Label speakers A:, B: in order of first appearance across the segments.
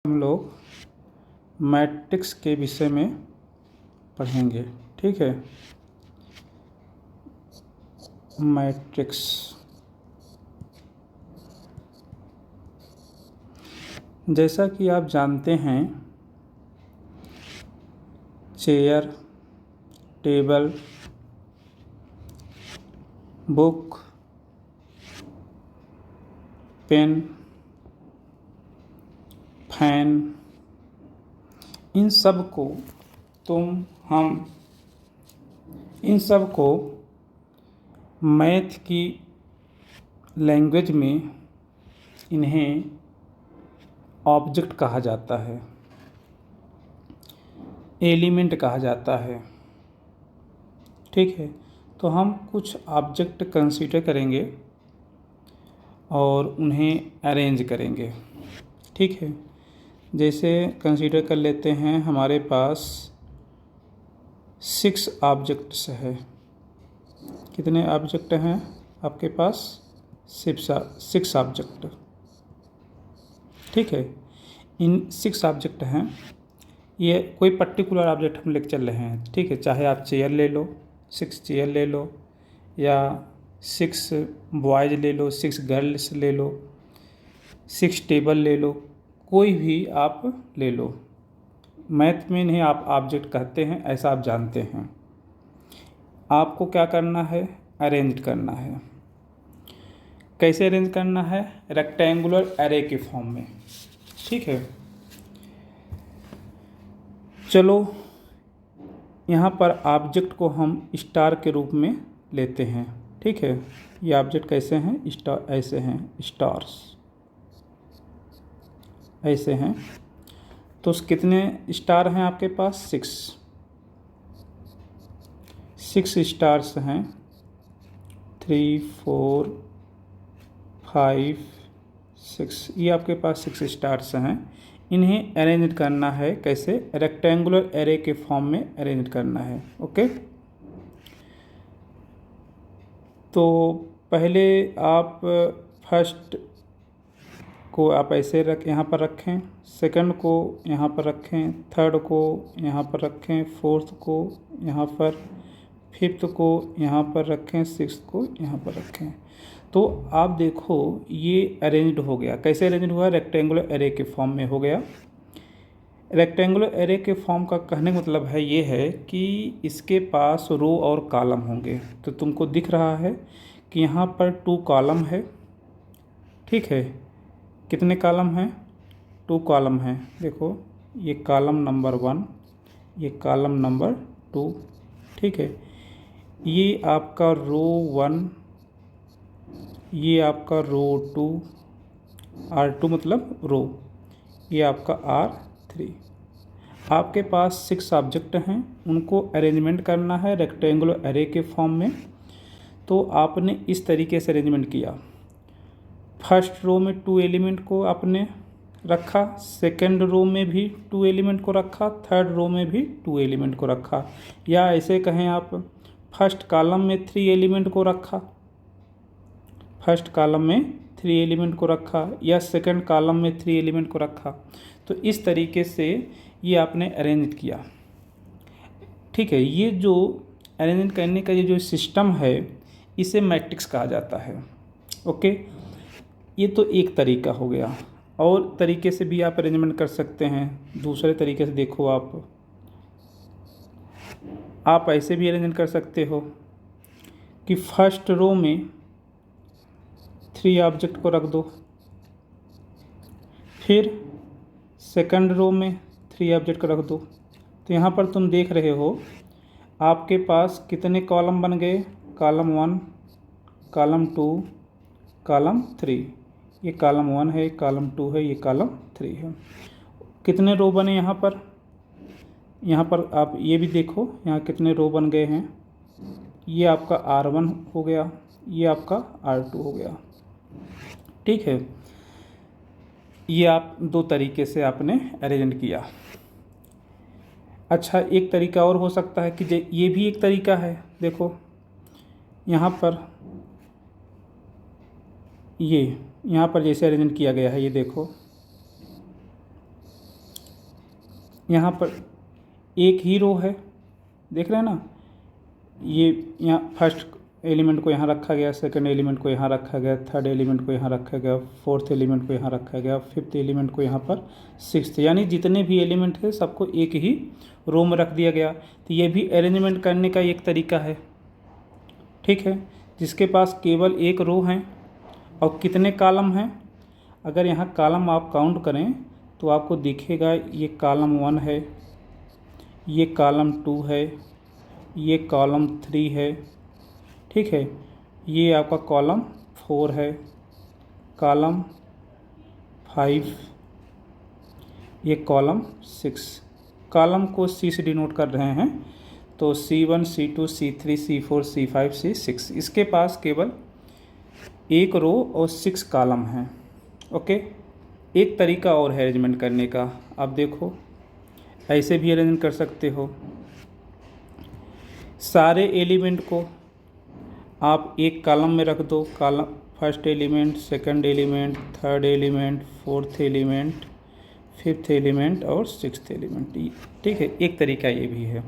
A: हम लोग मैट्रिक्स के विषय में पढ़ेंगे। ठीक है, मैट्रिक्स। जैसा कि आप जानते हैं, chair, table, book, pen, fan, इन सब को इन सब को मैथ की लैंग्वेज में इन्हें ऑब्जेक्ट कहा जाता है, एलिमेंट कहा जाता है। ठीक है, तो हम कुछ ऑब्जेक्ट कंसीडर करेंगे और उन्हें अरेंज करेंगे। ठीक है, जैसे कंसीडर कर लेते हैं, हमारे पास 6 ऑब्जेक्ट्स है। कितने ऑब्जेक्ट हैं आपके पास? 6 ऑब्जेक्ट। ठीक है, इन 6 ऑब्जेक्ट हैं। ये कोई पर्टिकुलर ऑब्जेक्ट हम लेकर चल रहे हैं। ठीक है, चाहे आप चेयर ले लो, 6 चेयर ले लो, या 6 बॉयज़ ले लो, 6 गर्ल्स ले लो, 6 टेबल ले लो, कोई भी आप ले लो। मैथ में इन्हें आप ऑब्जेक्ट कहते हैं, ऐसा आप जानते हैं। आपको क्या करना है? अरेंज करना है। कैसे अरेंज करना है? रेक्टेंगुलर एरे के फॉर्म में। ठीक है, चलो यहाँ पर ऑब्जेक्ट को हम स्टार के रूप में लेते हैं। ठीक है, ये ऑब्जेक्ट कैसे हैं? स्टार, ऐसे हैं, स्टार्स ऐसे हैं। तो कितने स्टार हैं आपके पास? 6 स्टार्स हैं। 3, 4, 5, 6, ये आपके पास 6 स्टार्स हैं। इन्हें अरेंज करना है। कैसे? रेक्टेंगुलर एरे के फॉर्म में अरेंज करना है। ओके, तो पहले आप फर्स्ट को आप ऐसे यहाँ पर रखें, सेकंड को यहाँ पर रखें, थर्ड को यहाँ पर रखें, फोर्थ को यहाँ पर, फिफ्थ को यहाँ पर रखें, सिक्स्थ को यहाँ पर रखें। तो आप देखो ये अरेंज्ड हो गया। कैसे अरेंज्ड हुआ? रेक्टेंगुलर एरे के फॉर्म में हो गया। रेक्टेंगुलर एरे के फॉर्म का कहने का मतलब है ये है कि इसके पास रो और कॉलम होंगे। तो तुमको दिख रहा है कि यहाँ पर 2 कॉलम है। ठीक है, कितने कॉलम हैं? 2 कॉलम हैं। देखो, ये कॉलम नंबर 1, ये कॉलम नंबर 2। ठीक है, ये आपका रो 1, ये आपका रो 2, R2 मतलब रो, ये आपका R3। आपके पास 6 ऑब्जेक्ट हैं, उनको अरेंजमेंट करना है रेक्टेंगुलर एरे के फॉर्म में। तो आपने इस तरीके से अरेंजमेंट किया। फर्स्ट रो में 2 एलिमेंट को आपने रखा, सेकंड रो में भी 2 एलिमेंट को रखा, थर्ड रो में भी 2 एलिमेंट को रखा, या ऐसे कहें आप फर्स्ट कॉलम में 3 एलिमेंट को रखा, फर्स्ट कॉलम में 3 एलिमेंट को रखा, या सेकंड कॉलम में 3 एलिमेंट को रखा। तो इस तरीके से ये आपने अरेंज किया। ठीक है, ये जो अरेंज करने का ये जो सिस्टम है, इसे मैट्रिक्स कहा जाता है। ओके, ये तो एक तरीका हो गया। और तरीके से भी आप अरेंजमेंट कर सकते हैं। दूसरे तरीके से देखो, आप ऐसे भी अरेंजमेंट कर सकते हो कि फर्स्ट रो में 3 ऑब्जेक्ट को रख दो, फिर सेकंड रो में 3 ऑब्जेक्ट को रख दो। तो यहाँ पर तुम देख रहे हो आपके पास कितने कॉलम बन गए? Column 1, column 2, column 3। ये कॉलम 1 है, कॉलम 2 है, ये कॉलम 3 है। कितने रो बने यहाँ पर? यहाँ पर आप ये भी देखो, यहाँ कितने रो बन गए हैं। ये आपका R1 हो गया, ये आपका R2 हो गया। ठीक है, ये आप 2 तरीके से आपने अरेंज किया। अच्छा, एक तरीका और हो सकता है कि ये भी एक तरीका है। देखो यहाँ पर, ये यहाँ पर जैसे अरेंज किया गया है, ये देखो यहाँ पर एक ही रो है, देख रहे हैं ना, ये यहाँ फर्स्ट एलिमेंट को यहाँ रखा गया, सेकंड एलिमेंट को यहाँ रखा गया, थर्ड एलिमेंट को यहाँ रखा गया, फोर्थ एलिमेंट को यहाँ रखा गया, फिफ्थ एलिमेंट को यहाँ पर, सिक्स्थ, यानी जितने भी एलिमेंट है सबको एक ही रो में रख दिया गया। तो ये भी अरेंजमेंट करने का एक तरीका है, ठीक है। जिसके पास केवल एक रो है और कितने कॉलम हैं, अगर यहाँ कॉलम आप काउंट करें तो आपको दिखेगा ये कॉलम 1 है, ये कॉलम 2 है, ये कॉलम 3 है, ठीक है, ये आपका कॉलम 4 है, कॉलम 5, ये कॉलम 6। कॉलम को C से डिनोट कर रहे हैं, तो C1, C2, C3, C4, C5, C6। इसके पास केवल एक रो और 6 कॉलम हैं। ओके, एक तरीका और है अरेंजमेंट करने का, आप देखो ऐसे भी अरेंज कर सकते हो। सारे एलिमेंट को आप एक कॉलम में रख दो, column first element, second element, third element, fourth element, fifth element और सिक्स्थ एलिमेंट, ठीक है। एक तरीका ये भी है,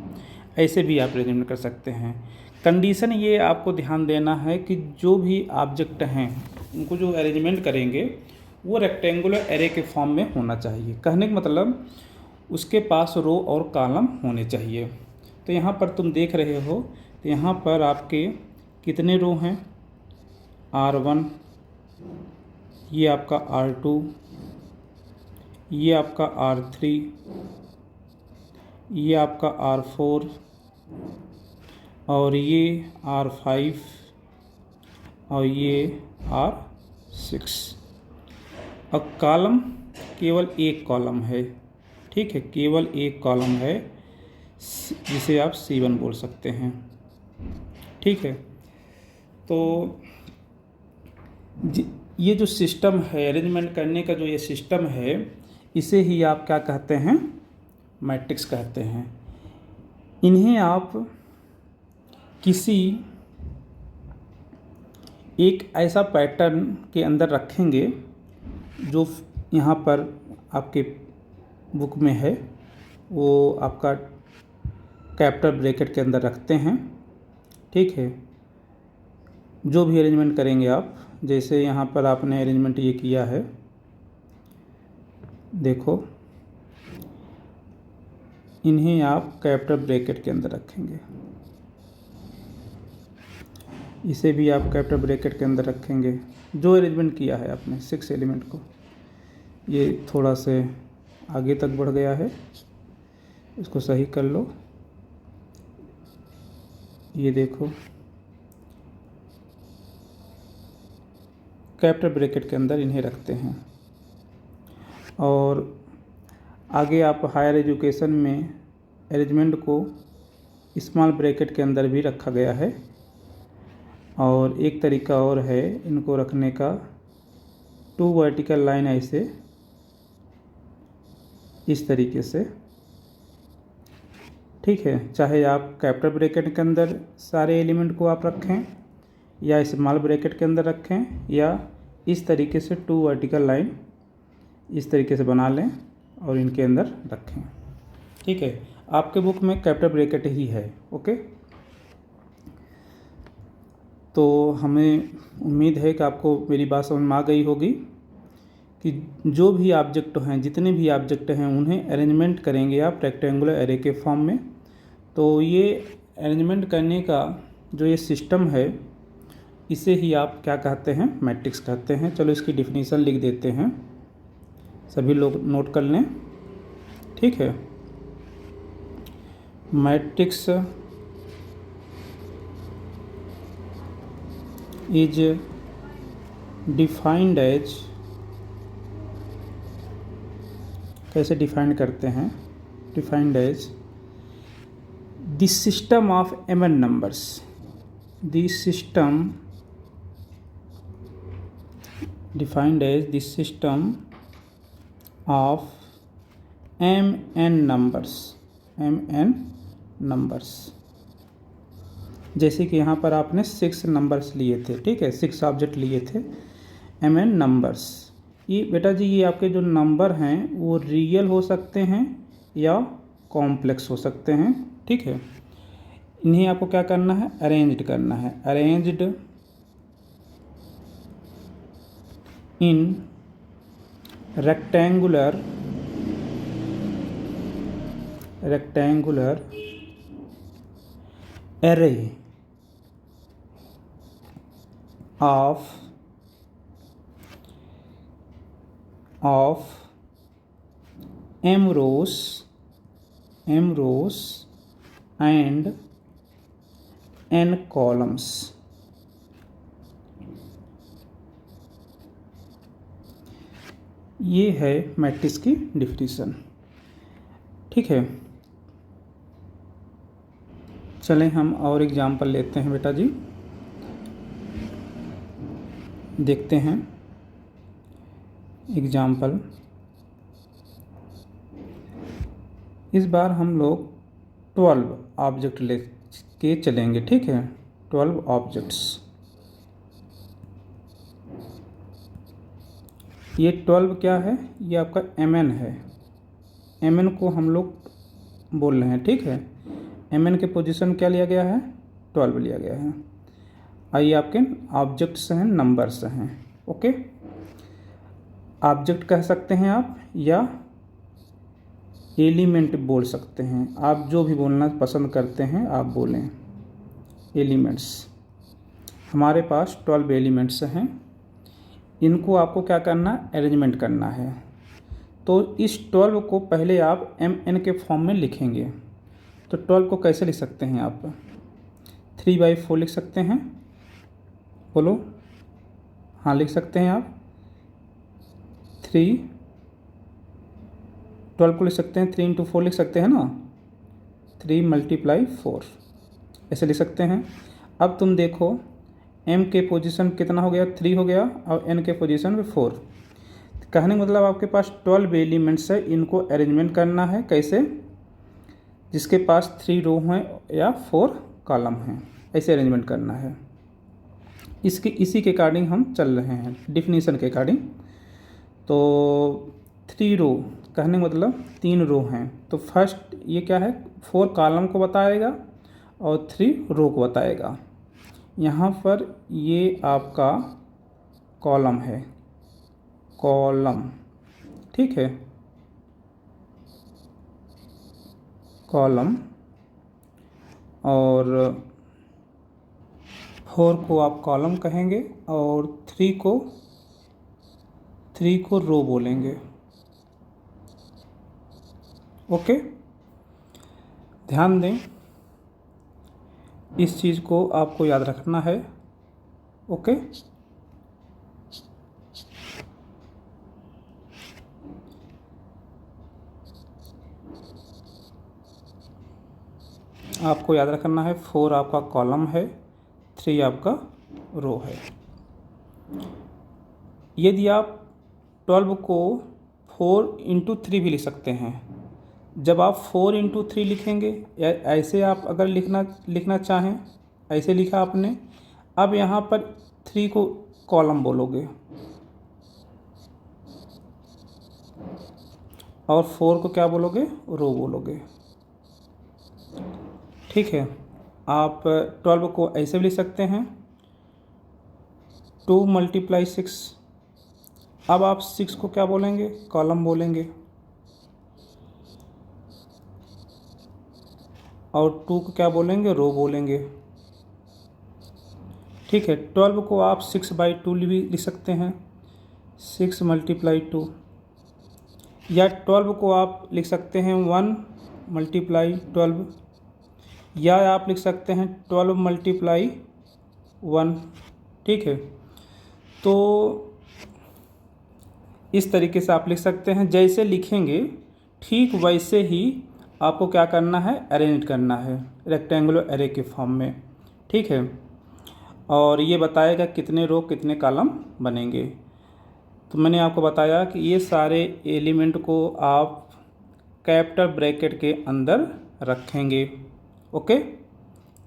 A: ऐसे भी आप अरेंजमेंट कर सकते हैं। कंडीशन ये आपको ध्यान देना है कि जो भी ऑब्जेक्ट हैं उनको जो अरेंजमेंट करेंगे वो रेक्टेंगुलर एरे के फॉर्म में होना चाहिए। कहने का मतलब उसके पास रो और कॉलम होने चाहिए। तो यहाँ पर तुम देख रहे हो, तो यहाँ पर आपके कितने रो हैं, R1, ये आपका R2, ये आपका R3, ये आपका R4 और ये R5 और ये R6। अब कॉलम केवल एक कॉलम है, ठीक है, केवल एक कॉलम है जिसे आप C1 बोल सकते हैं, ठीक है। तो ये जो सिस्टम है अरेंजमेंट करने का, जो ये सिस्टम है, इसे ही आप क्या कहते हैं, मैट्रिक्स कहते हैं। इन्हें आप किसी एक ऐसा पैटर्न के अंदर रखेंगे जो यहाँ पर आपके बुक में है, वो आपका कैपिटल ब्रैकेट के अंदर रखते हैं, ठीक है। जो भी अरेंजमेंट करेंगे आप, जैसे यहाँ पर आपने अरेंजमेंट ये किया है, देखो इन्हें आप कैपिटल ब्रैकेट के अंदर रखेंगे, इसे भी आप कैपिटल ब्रैकेट के अंदर रखेंगे। जो अरेंजमेंट किया है आपने 6 एलिमेंट को, ये थोड़ा से आगे तक बढ़ गया है, इसको सही कर लो। ये देखो कैपिटल ब्रैकेट के अंदर इन्हें रखते हैं। और आगे आप हायर एजुकेशन में अरेंजमेंट को स्मॉल ब्रैकेट के अंदर भी रखा गया है। और एक तरीका और है इनको रखने का, 2 वर्टिकल लाइन ऐसे इस तरीके से, ठीक है। चाहे आप कैपिटल ब्रैकेट के अंदर सारे एलिमेंट को आप रखें या स्मॉल ब्रैकेट के अंदर रखें, या इस तरीके से 2 वर्टिकल लाइन इस तरीके से बना लें और इनके अंदर रखें, ठीक है। आपके बुक में कैपिटल ब्रैकेट ही है, ओके। तो हमें उम्मीद है कि आपको मेरी बात समझ में आ गई होगी कि जो भी ऑब्जेक्ट हैं, जितने भी ऑब्जेक्ट हैं, उन्हें अरेंजमेंट करेंगे आप रेक्टेंगुलर एरे के फॉर्म में। तो ये अरेंजमेंट करने का जो ये सिस्टम है, इसे ही आप क्या कहते हैं, मैट्रिक्स कहते हैं। चलो इसकी डिफिनीशन लिख देते हैं, सभी लोग नोट कर लें, ठीक है। मैट्रिक्स इज डिफाइंड एज, कैसे डिफाइन करते हैं, defined as the system of MN numbers, the system defined as the system of MN numbers, MN numbers. जैसे कि यहाँ पर आपने 6 नंबर्स लिए थे, ठीक है, 6 ऑब्जेक्ट लिए थे, एमएन नंबर्स। ये बेटा जी, ये आपके जो नंबर हैं वो रियल हो सकते हैं या कॉम्प्लेक्स हो सकते हैं। ठीक है, इन्हें आपको क्या करना है, अरेंज्ड करना है। Arranged in rectangular array of m rows and n columns। ये है मैट्रिक्स की डिफिनीशन। ठीक है, चलें हम और एग्जाम्पल लेते हैं बेटा जी, देखते हैं एग्जाम्पल। इस बार हम लोग 12 ऑब्जेक्ट ले के चलेंगे। ठीक है, 12 ऑब्जेक्ट्स। ये 12 क्या है, ये आपका mn है। mn को हम लोग बोल रहे हैं। ठीक है, mn के पोजीशन क्या लिया गया है, 12 लिया गया है। आइए आपके ऑब्जेक्ट्स हैं, नंबर्स हैं। ओके, ऑब्जेक्ट कह सकते हैं आप या एलिमेंट बोल सकते हैं, आप जो भी बोलना पसंद करते हैं आप बोलें। एलिमेंट्स, हमारे पास 12 एलिमेंट्स हैं। इनको आपको क्या करना, अरेंजमेंट करना है। तो इस 12 को पहले आप mn के फॉर्म में लिखेंगे। तो 12 को कैसे लिख सकते हैं आप, 3/4 लिख सकते हैं। बोलो, हाँ लिख सकते हैं आप। 12 को लिख सकते हैं, 3 × 4 लिख सकते हैं ना, 3 × 4 ऐसे लिख सकते हैं। अब तुम देखो m के पोजीशन कितना हो गया, 3 हो गया, और n के पोजीशन में 4। कहने का मतलब आपके पास 12 एलिमेंट्स है, इनको अरेंजमेंट करना है। कैसे, जिसके पास 3 रो हैं या 4 कॉलम हैं, ऐसे अरेंजमेंट करना है। इसी के अकॉर्डिंग हम चल रहे हैं, डिफिनीशन के अकॉर्डिंग। तो 3 रो कहने का मतलब 3 रो हैं। तो फर्स्ट ये क्या है, 4 कॉलम को बताएगा और 3 रो को बताएगा। यहाँ पर ये आपका कॉलम है, कॉलम। ठीक है, कॉलम, और 4 को आप कॉलम कहेंगे और 3 को रो बोलेंगे। ओके, ध्यान दें, इस चीज़ को आपको याद रखना है। ओके, आपको याद रखना है 4 आपका कॉलम है, 3 आपका रो है। यदि आप 12 को 4 × 3 भी लिख सकते हैं। जब आप 4 × 3 लिखेंगे या ऐसे आप अगर लिखना चाहें, ऐसे लिखा आपने। अब यहाँ पर 3 को कॉलम बोलोगे और 4 को क्या बोलोगे, रो बोलोगे। ठीक है, आप 12 को ऐसे भी लिख सकते हैं, 2 × 6। अब आप 6 को क्या बोलेंगे, कॉलम बोलेंगे, और 2 को क्या बोलेंगे, रो बोलेंगे। ठीक है, 12 को आप 6/2 भी लिख सकते हैं, 6 × 2। या 12 को आप लिख सकते हैं 1 × 12, या आप लिख सकते हैं 12 × 1। ठीक है, तो इस तरीके से आप लिख सकते हैं। जैसे लिखेंगे ठीक वैसे ही आपको क्या करना है, अरेंज करना है रेक्टेंगुलर एरे के फॉर्म में। ठीक है, और ये बताएगा कितने रो कितने कॉलम बनेंगे। तो मैंने आपको बताया कि ये सारे एलिमेंट को आप कैपिटल ब्रैकेट के अंदर रखेंगे। ओके,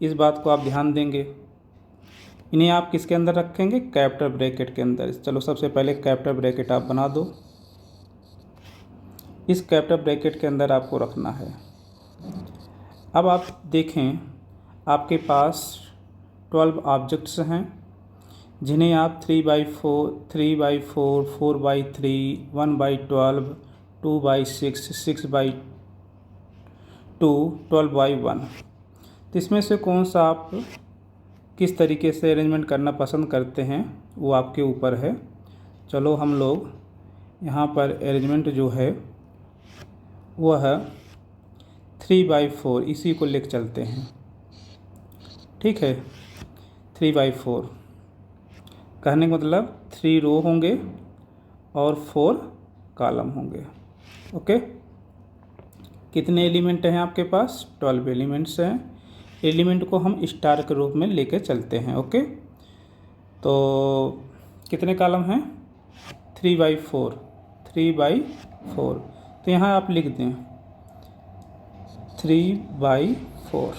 A: इस बात को आप ध्यान देंगे। इन्हें आप किसके अंदर रखेंगे, कैपिटल ब्रैकेट के अंदर। चलो सबसे पहले कैपिटल ब्रैकेट आप बना दो। इस कैपिटल ब्रैकेट के अंदर आपको रखना है। अब आप देखें, आपके पास 12 ऑब्जेक्ट्स हैं जिन्हें आप 3/4, 3/4, 4/3, 1/12, 2/6, 6/2, 12/1। तो इसमें से कौन सा आप किस तरीके से अरेंजमेंट करना पसंद करते हैं वो आपके ऊपर है। चलो हम लोग यहाँ पर अरेंजमेंट जो है वह है 3/4, इसी को लेकर चलते हैं। ठीक है, 3/4 कहने का मतलब 3 रो होंगे और 4 कॉलम होंगे। ओके, कितने एलिमेंट हैं आपके पास? 12 एलिमेंट्स हैं। एलिमेंट को हम स्टार के रूप में लेके चलते हैं। ओके, तो कितने कॉलम हैं? 3/4, 3/4। तो यहाँ आप लिख दें 3/4।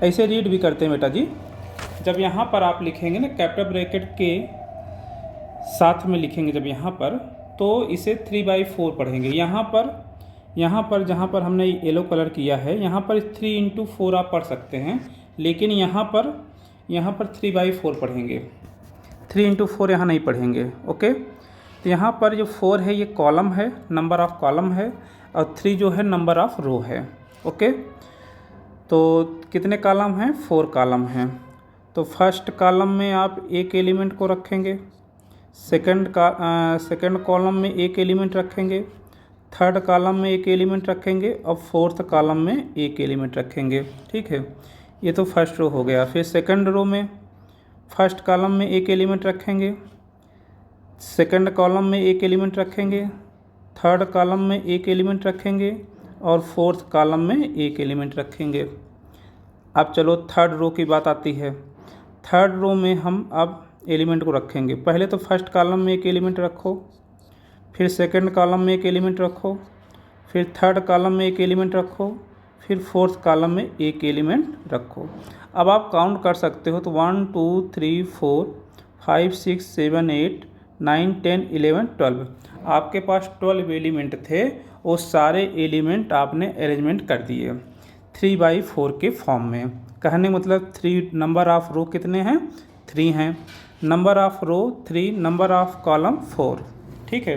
A: ऐसे रीड भी करते हैं बेटा जी। जब यहाँ पर आप लिखेंगे ना कैपिटल ब्रैकेट के साथ में लिखेंगे जब यहाँ पर, तो इसे 3/4 पढ़ेंगे। यहाँ पर जहाँ पर हमने येलो कलर किया है यहाँ पर 3/4 आप पढ़ सकते हैं, लेकिन यहाँ पर 3/4 पढ़ेंगे। 3/4 यहाँ नहीं पढ़ेंगे। ओके, तो यहाँ पर जो 4 है ये कॉलम है, नंबर ऑफ कॉलम है, और 3 जो है नंबर ऑफ रो है। ओके, तो कितने कॉलम हैं? 4 कॉलम हैं। तो फर्स्ट कॉलम में आप एक एलिमेंट को रखेंगे, सेकंड कॉलम में एक एलिमेंट रखेंगे, थर्ड कॉलम में एक एलिमेंट रखेंगे, और फोर्थ कॉलम में एक एलिमेंट रखेंगे। ठीक है, ये तो फर्स्ट रो हो गया। फिर सेकंड रो में फर्स्ट कॉलम में एक एलिमेंट रखेंगे, सेकंड कॉलम में एक एलिमेंट रखेंगे, थर्ड कॉलम में एक एलिमेंट रखेंगे, और फोर्थ कॉलम में एक एलिमेंट रखेंगे। अब चलो थर्ड रो की बात आती है। थर्ड रो में हम अब एलिमेंट को रखेंगे। पहले तो फर्स्ट कॉलम में एक एलिमेंट रखो, फिर सेकंड कॉलम में एक एलिमेंट रखो, फिर थर्ड कॉलम में एक एलिमेंट रखो, फिर फोर्थ कॉलम में एक एलिमेंट रखो। अब आप काउंट कर सकते हो, तो 1 2 3 4 5 6 7 8 9 10 11 12 आपके पास 12 एलिमेंट थे। वो सारे एलिमेंट आपने अरेंजमेंट कर दिए 3/4 के फॉर्म में। कहने मतलब 3 नंबर ऑफ रो कितने हैं? 3 हैं। Number of row 3, number of column 4। ठीक है,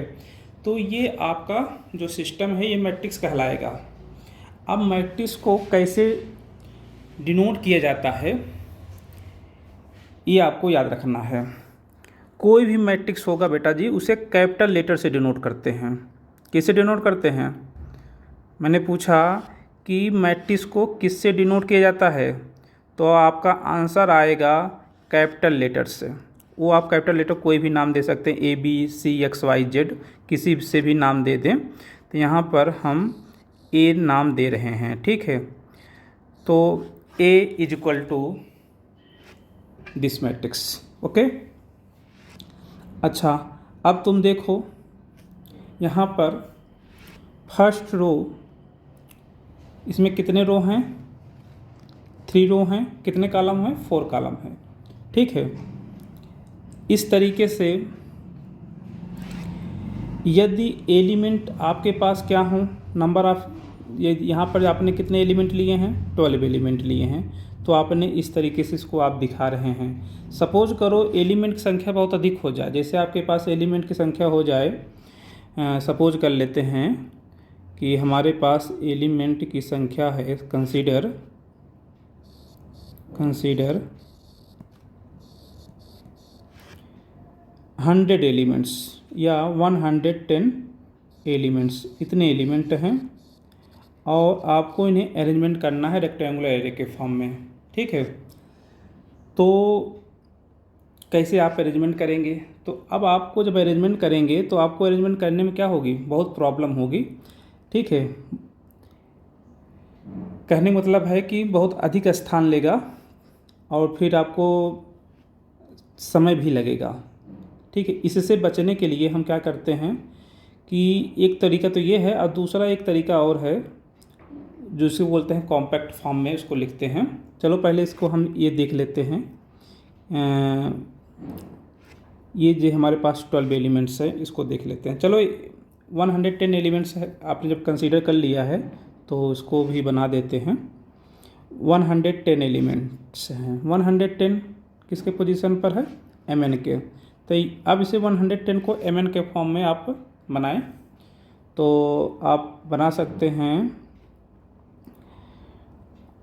A: तो ये आपका जो सिस्टम है ये मैट्रिक्स कहलाएगा। अब मैट्रिक्स को कैसे डिनोट किया जाता है ये आपको याद रखना है। कोई भी मैट्रिक्स होगा बेटा जी उसे कैपिटल लेटर से डिनोट करते हैं। किससे डिनोट करते हैं? मैंने पूछा कि मैट्रिक्स को किससे डिनोट किया जाता है, तो आपका आंसर आएगा कैपिटल लेटर से। वो आप कैपिटल लेटर कोई भी नाम दे सकते हैं, ABCXYZ, किसी से भी नाम दे दें। तो यहाँ पर हम A नाम दे रहे हैं। ठीक है, तो A = दिस मैट्रिक्स। ओके, अच्छा अब तुम देखो यहाँ पर फर्स्ट रो, इसमें कितने रो हैं? 3 रो हैं। कितने कॉलम हैं? 4 कॉलम हैं। ठीक है, इस तरीके से यदि एलिमेंट आपके पास क्या हों, नंबर ऑफ, ये यहाँ पर आपने कितने एलिमेंट लिए हैं? 12 एलिमेंट लिए हैं। तो आपने इस तरीके से इसको आप दिखा रहे हैं। सपोज करो एलिमेंट की संख्या बहुत अधिक हो जाए, जैसे आपके पास एलिमेंट की संख्या हो जाए, सपोज कर लेते हैं कि हमारे पास एलिमेंट की संख्या है, कंसीडर 100 एलिमेंट्स या 110 एलिमेंट्स, इतने एलिमेंट हैं और आपको इन्हें अरेंजमेंट करना है रेक्टेंगुलर एरे के फॉर्म में। ठीक है, तो कैसे आप अरेंजमेंट करेंगे? तो अब आपको जब अरेंजमेंट करेंगे तो आपको अरेंजमेंट करने में क्या होगी? बहुत प्रॉब्लम होगी। ठीक है, कहने का मतलब है कि बहुत अधिक स्थान लेगा और फिर आपको समय भी लगेगा। ठीक है, इससे बचने के लिए हम क्या करते हैं कि एक तरीका तो ये है और दूसरा एक तरीका और है जो इसको बोलते हैं कॉम्पैक्ट फॉर्म में इसको लिखते हैं। चलो पहले इसको हम ये देख लेते हैं। ये जो हमारे पास 12 एलिमेंट्स है इसको देख लेते हैं। चलो 110 एलिमेंट्स है, आपने जब कंसीडर कर लिया है तो इसको भी बना देते हैं। 110 एलिमेंट्स हैं, 110 किसके पोजीशन पर है, mn के। तो अब इसे 110 को mn के फॉर्म में आप बनाएं, तो आप बना सकते हैं।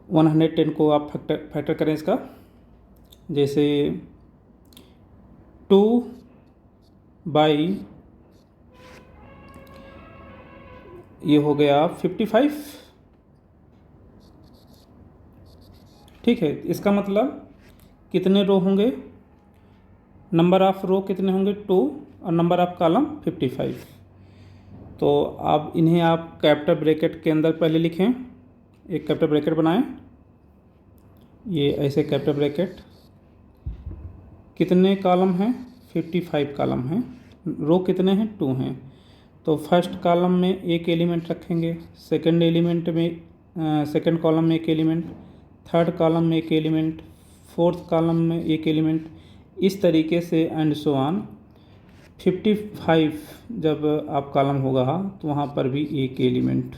A: 110 को आप फैक्टर करें इसका, जैसे 2 बाई ये हो गया 55, ठीक है। इसका मतलब कितने रो होंगे, नंबर ऑफ रो कितने होंगे 2 और नंबर ऑफ कॉलम 55। तो अब इन्हें आप कैपिटल ब्रैकेट के अंदर पहले लिखें, एक कैपिटल ब्रैकेट बनाएं, ये ऐसे कैपिटल ब्रैकेट। कितने कॉलम हैं, 55 कॉलम हैं। रो कितने हैं, 2 हैं। तो फर्स्ट कॉलम में एक एलिमेंट रखेंगे, सेकंड एलिमेंट में सेकंड कॉलम में एक एलिमेंट, थर्ड कॉलम में एक एलिमेंट, फोर्थ कॉलम में एक एलिमेंट, इस तरीके से एंड सो ऑन। 55 जब आप कॉलम होगा तो वहाँ पर भी एक एलिमेंट।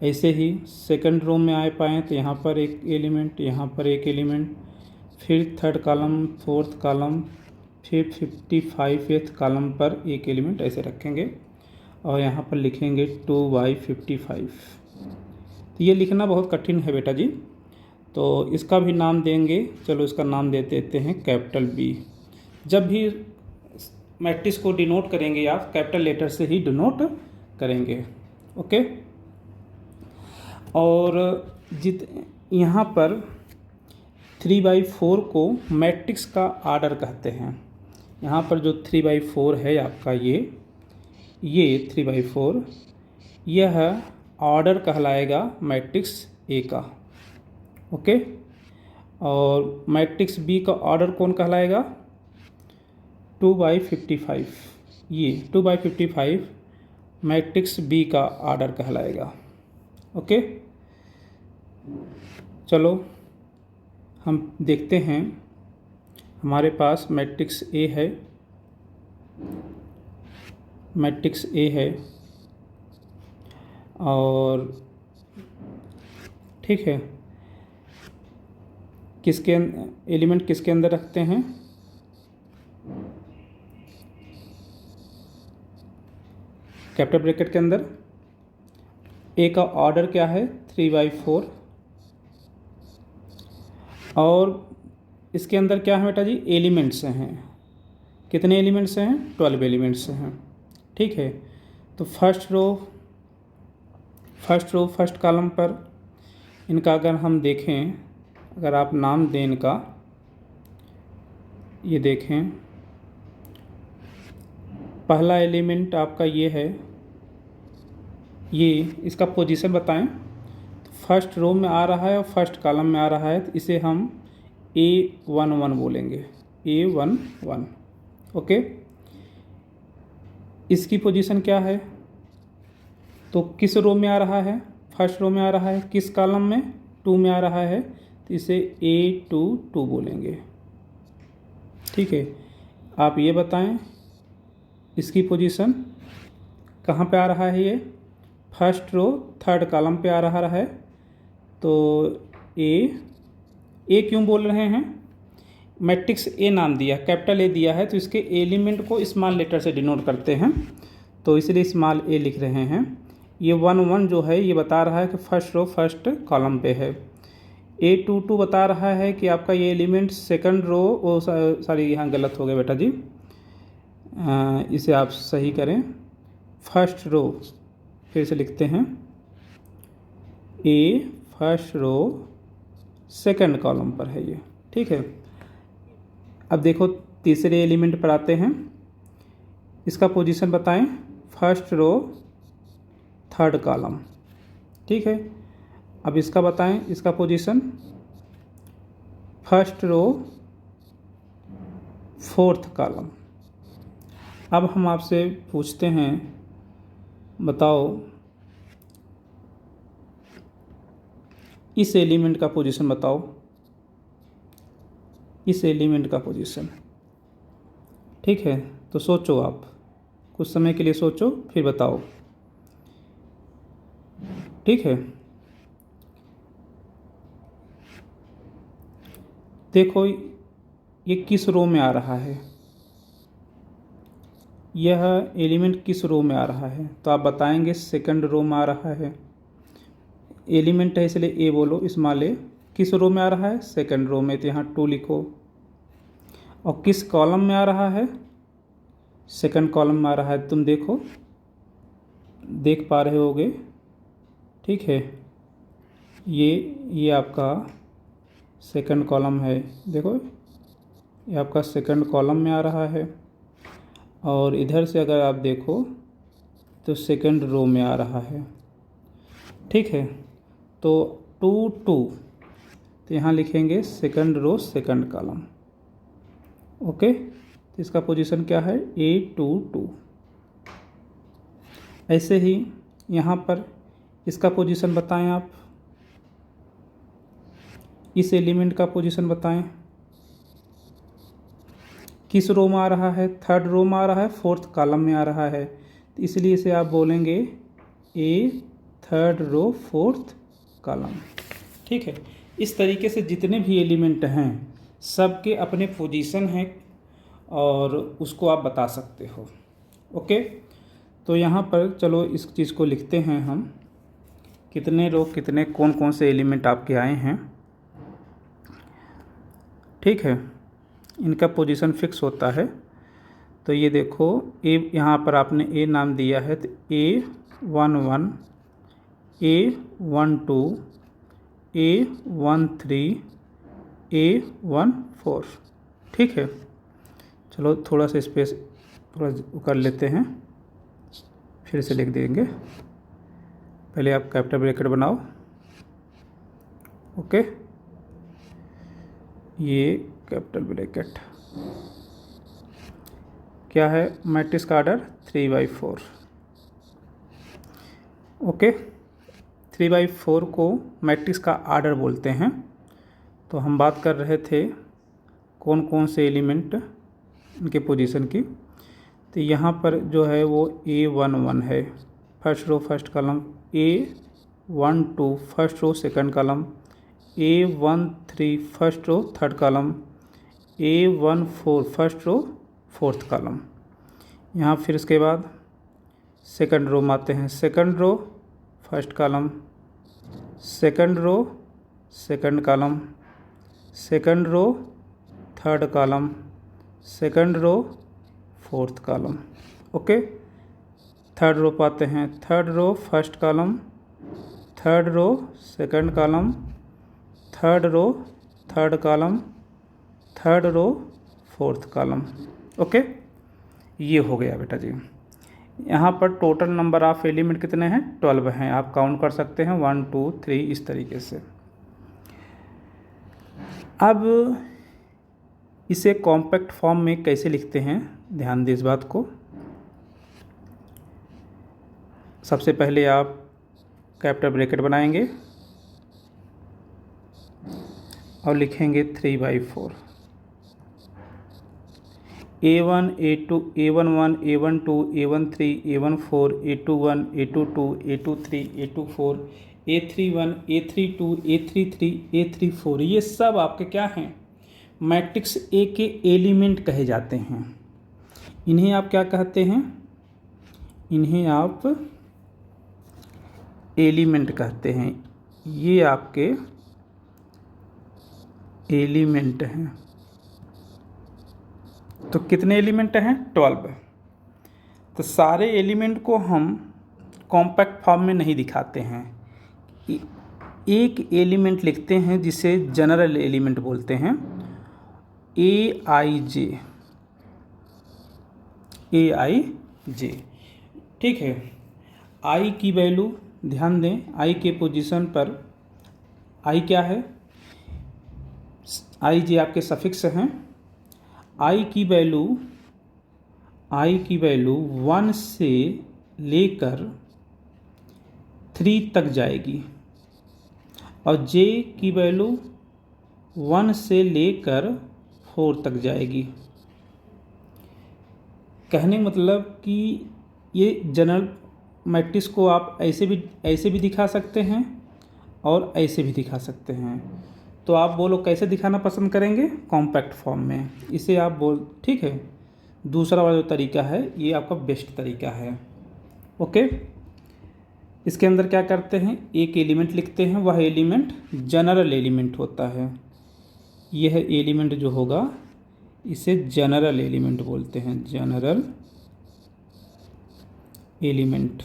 A: ऐसे ही सेकंड रो में आए पाएँ तो यहाँ पर एक एलिमेंट, यहाँ पर एक एलिमेंट, फिर थर्ड कॉलम, फोर्थ कॉलम, फिर 55th कॉलम पर एक एलिमेंट ऐसे रखेंगे और यहाँ पर लिखेंगे 2/55। तो ये लिखना बहुत कठिन है बेटा जी, तो इसका भी नाम देंगे। चलो इसका नाम दे देते हैं कैपिटल बी। जब भी मैट्रिक्स को डिनोट करेंगे आप कैपिटल लेटर से ही डिनोट करेंगे, ओके। और यहाँ पर 3/4 को मैट्रिक्स का आर्डर कहते हैं। यहाँ पर जो 3/4 है आपका ये 3/4 यह ऑर्डर कहलाएगा मैट्रिक्स ए का, ओके। और मैट्रिक्स बी का ऑर्डर कौन कहलाएगा, 2/55। ये 2/55 मैट्रिक्स बी का ऑर्डर कहलाएगा, ओके। चलो हम देखते हैं, हमारे पास मैट्रिक्स ए है, मैट्रिक्स ए है और ठीक है, किसके एलिमेंट किसके अंदर रखते हैं, कैपिटल ब्रैकेट के अंदर। ए का ऑर्डर क्या है, 3/4 और इसके अंदर क्या है बेटा जी, एलिमेंट्स हैं। कितने एलिमेंट्स हैं, 12 एलिमेंट्स हैं, ठीक है। तो फर्स्ट फर्स्ट कॉलम पर इनका अगर हम देखें, अगर आप नाम दें इनका, ये देखें पहला एलिमेंट आपका ये है, ये इसका पोजीशन बताएं। तो फर्स्ट रो में आ रहा है और फर्स्ट कॉलम में आ रहा है, तो इसे हम A11 बोलेंगे, A11, ओके। इसकी पोजीशन क्या है, तो किस रो में आ रहा है, फर्स्ट रो में आ रहा है, किस कॉलम में, 2 में आ रहा है, तो इसे A22 बोलेंगे, ठीक है। आप ये बताएं इसकी पोजीशन कहाँ पे आ रहा है, ये फर्स्ट रो थर्ड कॉलम पे आ रहा है। तो ए क्यों बोल रहे हैं, मैट्रिक्स ए नाम दिया, कैपिटल ए दिया है, तो इसके एलिमेंट को स्मॉल लेटर से डिनोट करते हैं, तो इसलिए स्मॉल ए लिख रहे हैं। ये 1 जो है ये बता रहा है कि फर्स्ट रो फर्स्ट कॉलम पे है। A22 बता रहा है कि आपका ये एलिमेंट सेकंड रो, ओ सॉरी यहाँ गलत हो गया बेटा जी, इसे आप सही करें। फर्स्ट रो फिर से लिखते हैं, ए फर्स्ट रो सेकंड कॉलम पर है ये, ठीक है। अब देखो तीसरे एलिमेंट पर आते हैं, इसका पोजीशन बताएं, फर्स्ट रो थर्ड कॉलम, ठीक है। अब इसका बताएं, इसका position first row fourth column. अब हम आपसे पूछते हैं, बताओ इस एलिमेंट का पोजीशन बताओ, इस एलिमेंट का पोजीशन, ठीक है। तो सोचो आप कुछ समय के लिए सोचो फिर बताओ, ठीक है। देखो ये किस रो में आ रहा है, यह एलिमेंट किस रो में आ रहा है, तो आप बताएंगे सेकंड रो में आ रहा है। एलिमेंट है इसलिए ए बोलो, स्मॉल ए। किस रो में आ रहा है, सेकंड रो में, तो यहाँ 2 लिखो। और किस कॉलम में आ रहा है, सेकंड कॉलम में आ रहा है। तुम देखो, देख पा रहे होगे, ठीक है। ये आपका सेकंड कॉलम है, देखो ये आपका सेकंड कॉलम में आ रहा है। और इधर से अगर आप देखो तो सेकंड रो में आ रहा है, ठीक है। तो 2 2, तो यहाँ लिखेंगे second row second column, okay. तो इसका पोजीशन क्या है, A2 2। ऐसे ही यहाँ पर इसका पोजीशन बताएं आप, इस एलिमेंट का पोजीशन बताएं। किस रो में आ रहा है, थर्ड रो में आ रहा है, फोर्थ कॉलम में आ रहा है, तो इसलिए इसे आप बोलेंगे ए थर्ड रो फोर्थ कॉलम, ठीक है। इस तरीके से जितने भी एलिमेंट हैं सबके अपने पोजीशन हैं और उसको आप बता सकते हो, ओके। तो यहाँ पर चलो इस चीज़ को लिखते हैं हम, कितने रो कितने कौन कौन से एलिमेंट आपके आए हैं, ठीक है। इनका पोजीशन फिक्स होता है। तो ये देखो ए, यहाँ पर आपने ए नाम दिया है, तो A11, A12, A13, A14, ठीक है। चलो थोड़ा सा स्पेस थोड़ा कर लेते हैं, फिर से लिख देंगे। पहले आप कैपिटल ब्रैकेट बनाओ, ओके। ये कैपिटल ब्रैकेट क्या है, मैट्रिक्स का आर्डर 3/4, ओके। 3/4 को मैट्रिक्स का आर्डर बोलते हैं। तो हम बात कर रहे थे कौन कौन से एलिमेंट इनके पोजीशन की। तो यहाँ पर जो है वो A11 है, first row first column, A12 first row second column, A13 first row third column, A14 first row fourth column. यहाँ फिर इसके बाद सेकंड रो में आते हैं, second row first column, second row second column, second row third column, second row fourth column, okay. Third row पाते हैं, third row first column, third row second column, third row third column, third row fourth column, okay. ये हो गया बेटा जी। यहाँ पर total number of element कितने हैं, 12 हैं। आप काउंट कर सकते हैं 1 2 3 इस तरीके से। अब इसे कॉम्पैक्ट फॉर्म में कैसे लिखते हैं, ध्यान दें इस बात को। सबसे पहले आप कैपिटल ब्रैकेट बनाएंगे और लिखेंगे 3/4। A1 A2 A11 A12 A13 A14 A21 A22 A23 A24 A31 A32 A33 A34, ये सब आपके क्या हैं, मैट्रिक्स ए के एलिमेंट कहे जाते हैं। इन्हें आप क्या कहते हैं, इन्हें आप एलिमेंट कहते हैं। ये आपके एलिमेंट हैं। तो कितने एलिमेंट हैं, 12। तो सारे एलिमेंट को हम कॉम्पैक्ट फॉर्म में नहीं दिखाते हैं, एक एलिमेंट लिखते हैं जिसे जनरल एलिमेंट बोलते हैं, AIJ, ठीक है। आई की वैल्यू ध्यान दें, आई के पोजीशन पर आई क्या है, IJ आपके सफिक्स हैं। आई की वैल्यू 1 से लेकर 3 तक जाएगी और J की वैल्यू 1 से लेकर 4 तक जाएगी। कहने का मतलब कि ये जनरल मैट्रिक्स को आप ऐसे भी दिखा सकते हैं और ऐसे भी दिखा सकते हैं। तो आप बोलो कैसे दिखाना पसंद करेंगे? कॉम्पैक्ट फॉर्म में। इसे आप बोल, ठीक है, दूसरा वाला जो तरीका है ये आपका बेस्ट तरीका है। ओके, इसके अंदर क्या करते हैं, एक एलिमेंट लिखते हैं, वह एलिमेंट जनरल एलिमेंट होता है। यह एलिमेंट जो होगा इसे जनरल एलिमेंट बोलते हैं, जनरल एलिमेंट,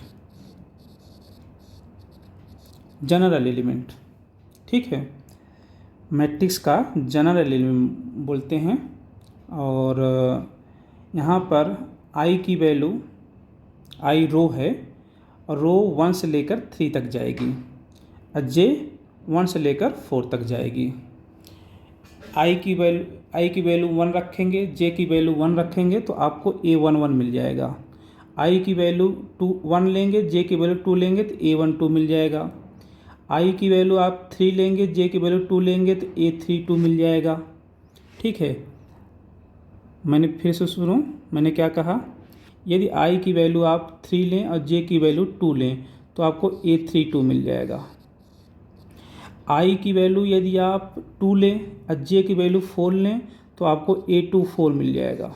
A: जनरल एलिमेंट, ठीक है, मैट्रिक्स का जनरल एलिमेंट बोलते हैं। और यहाँ पर आई की वैल्यू, आई रो है और रो 1 से लेकर 3 तक जाएगी और जे 1 से लेकर 4 तक जाएगी। आई की वैल्यू 1 रखेंगे, जे की वैल्यू 1 रखेंगे तो आपको A11 मिल जाएगा। आई की वैल्यू 1 लेंगे, जे की वैल्यू 2 लेंगे तो A12 मिल जाएगा। आई की वैल्यू आप 3 लेंगे, जे की वैल्यू 2 लेंगे तो A32 मिल जाएगा। ठीक है, मैंने फिर से सुनो, मैंने क्या कहा, यदि आई की वैल्यू आप 3 लें और जे की वैल्यू 2 लें तो आपको A32 मिल जाएगा। आई की वैल्यू यदि आप 2 लें और जे की वैल्यू 4 लें तो आपको A24 मिल जाएगा।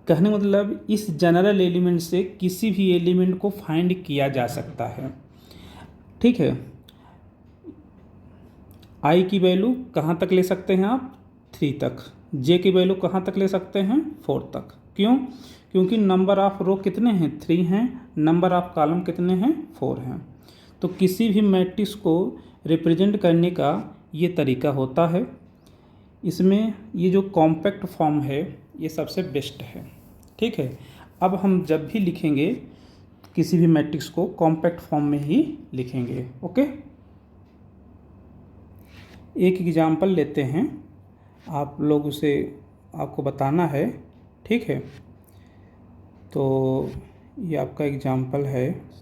A: कहने मतलब इस जनरल एलिमेंट से किसी भी एलिमेंट को फाइंड किया जा सकता है। ठीक है, आई की वैल्यू कहाँ तक ले सकते हैं आप? 3 तक। जे की वैल्यू कहाँ तक ले सकते हैं? 4 तक। क्यों? क्योंकि नंबर ऑफ रो कितने हैं? 3 हैं, नंबर ऑफ कॉलम कितने हैं? 4 हैं। तो किसी भी मैट्रिक्स को रिप्रेजेंट करने का ये तरीका होता है। इसमें ये जो कॉम्पैक्ट फॉर्म है ये सबसे बेस्ट है। ठीक है, अब हम जब भी लिखेंगे किसी भी मैट्रिक्स को कॉम्पैक्ट फॉर्म में ही लिखेंगे। ओके, एक एग्जाम्पल लेते हैं, आप लोग उसे आपको बताना है। ठीक है, तो ये आपका एग्जाम्पल है,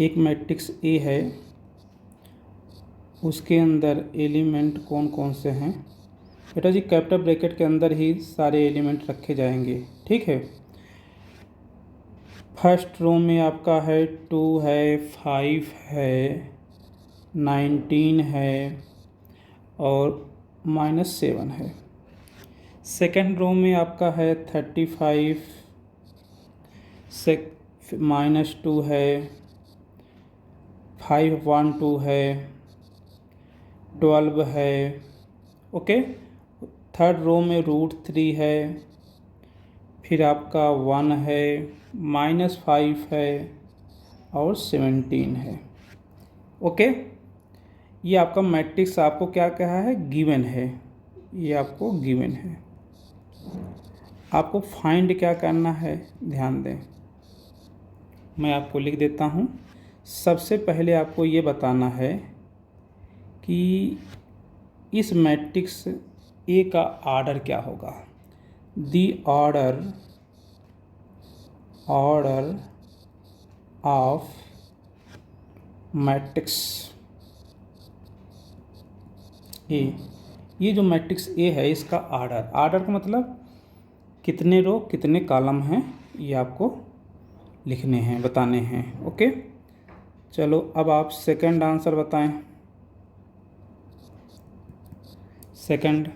A: एक मैट्रिक्स ए है, उसके अंदर एलिमेंट कौन कौन से हैं? बेटा जी कैपिटल ब्रैकेट के अंदर ही सारे एलिमेंट रखे जाएंगे। ठीक है, फर्स्ट रो में आपका है 2 है, 5 है, 19 है और -7 है। सेकेंड रो में आपका है 35, -2 है, 512 है, 12 है। ओके, थर्ड रो में √3 है, फिर आपका 1 है, -5 है और 17 है। ओके, ये आपका मैट्रिक्स आपको क्या कहा है? गिवन है, ये आपको गिवन है। आपको फाइंड क्या करना है? ध्यान दें, मैं आपको लिख देता हूँ। सबसे पहले आपको ये बताना है कि इस मैट्रिक्स ए का ऑर्डर क्या होगा। दी ऑर्डर ऑफ मैट्रिक्स ए, ये जो मैट्रिक्स ए है इसका ऑर्डर का मतलब कितने रो कितने कॉलम हैं ये आपको लिखने हैं, बताने हैं। ओके, चलो अब आप सेकंड आंसर बताएं। सेकंड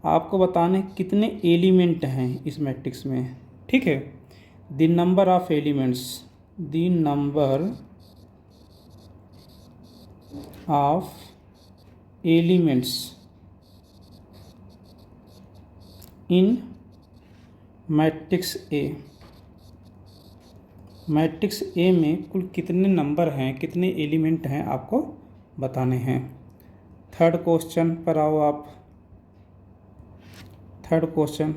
A: आपको बताने कितने एलिमेंट हैं इस मैट्रिक्स में। ठीक है, the number of elements, the number of elements in matrix A, matrix A में कुल कितने नंबर हैं, कितने एलिमेंट हैं आपको बताने हैं। थर्ड क्वेश्चन पर आओ आप। थर्ड क्वेश्चन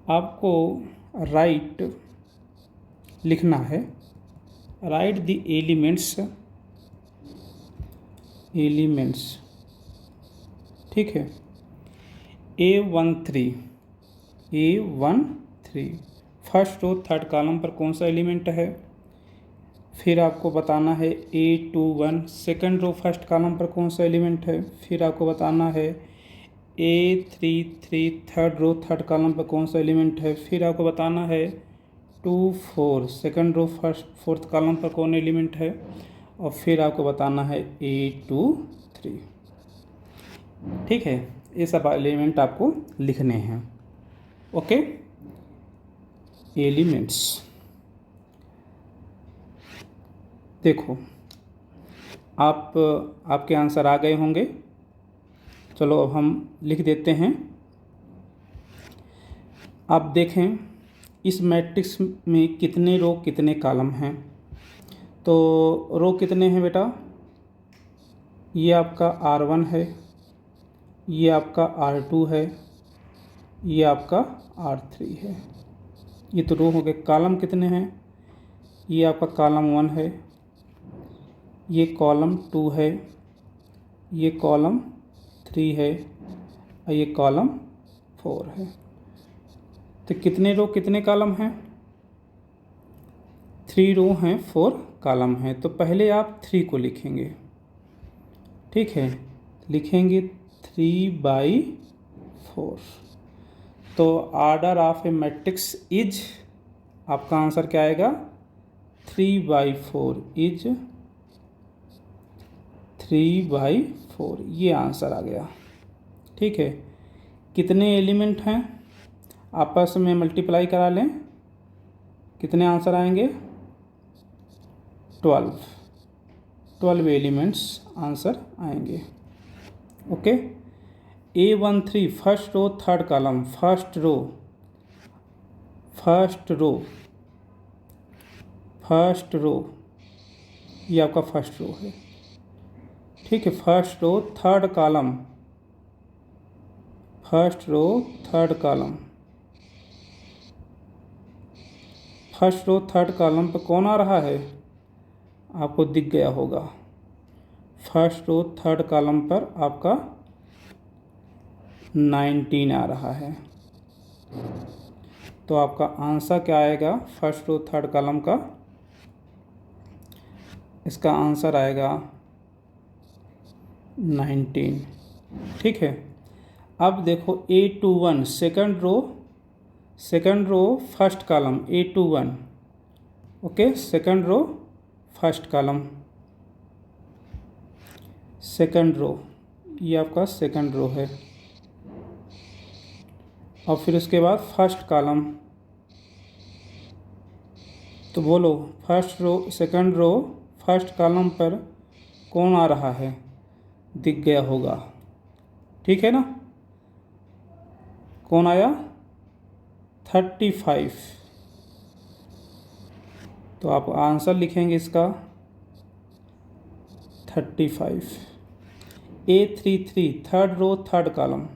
A: आपको राइट लिखना है, राइट द एलिमेंट्स। ठीक है, A13 first row third column पर कौन सा एलिमेंट है। फिर आपको बताना है A21 second row first column पर कौन सा एलिमेंट है। फिर आपको बताना है A33 third row third column पर कौन सा एलिमेंट है। फिर आपको बताना है 2 4 सेकंड रो फोर्थ कॉलम पर कौन एलिमेंट है, और फिर आपको बताना है A23। ठीक है, ये सब एलिमेंट आपको लिखने हैं। ओके, एलिमेंट्स देखो, आपके आंसर आ गए होंगे। चलो अब हम लिख देते हैं। आप देखें इस मैट्रिक्स में कितने रो कितने कॉलम हैं। तो रो कितने हैं बेटा, ये आपका R1 है, ये आपका R2 है, ये आपका R3 है। ये तो रो हो गए। कॉलम कितने हैं, ये आपका कॉलम 1 है, ये कॉलम 2 है, ये कॉलम 3 है, और ये कॉलम 4 है। तो कितने रो कितने कॉलम हैं, 3 रो हैं 4 कॉलम हैं। तो पहले आप 3 को लिखेंगे। ठीक है, लिखेंगे 3/4। तो order of A matrix is, आपका आंसर क्या आएगा, 3/4 इज 3/4, ये आंसर आ गया। ठीक है, कितने एलिमेंट हैं आपस में मल्टीप्लाई करा लें, कितने आंसर आएंगे, 12 एलिमेंट्स आंसर आएंगे। Okay, A13 first row third column, first row ये आपका फर्स्ट रो है। ठीक है, first row third column, first row third column, first row third column पर कौन आ रहा है, आपको दिख गया होगा। फर्स्ट रो थर्ड कॉलम पर आपका 19 आ रहा है। तो आपका आंसर क्या आएगा फर्स्ट रो थर्ड कॉलम का, इसका आंसर आएगा 19। ठीक है, अब देखो A21 second row first column A21। Okay, second row first column, second row, ये आपका सेकंड रो है। और फिर उसके बाद फर्स्ट कॉलम, तो बोलो first row second row first column पर कौन आ रहा है, दिख गया होगा। ठीक है ना, कौन आया, 35। तो आप आंसर लिखेंगे इसका 35। A33 third row third column,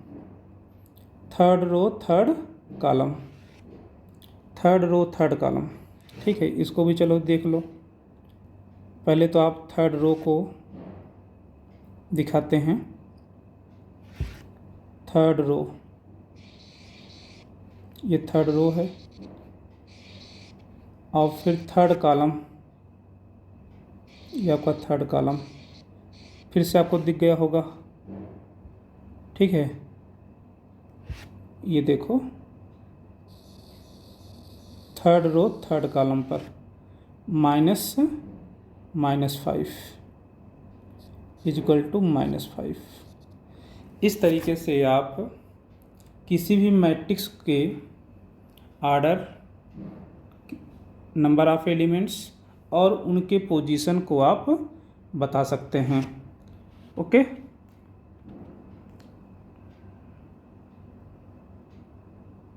A: third row third column, third row third column. ठीक है, इसको भी चलो देख लो। पहले तो आप थर्ड रो को दिखाते हैं। थर्ड रो, ये थर्ड रो है, और फिर थर्ड कॉलम, ये आपका थर्ड कॉलम, फिर से आपको दिख गया होगा। ठीक है, ये देखो थर्ड रो थर्ड कॉलम पर -5 इक्वल टू -5। इस तरीके से आप किसी भी मैट्रिक्स के ऑर्डर, नंबर ऑफ एलिमेंट्स और उनके पोजीशन को आप बता सकते हैं। ओके।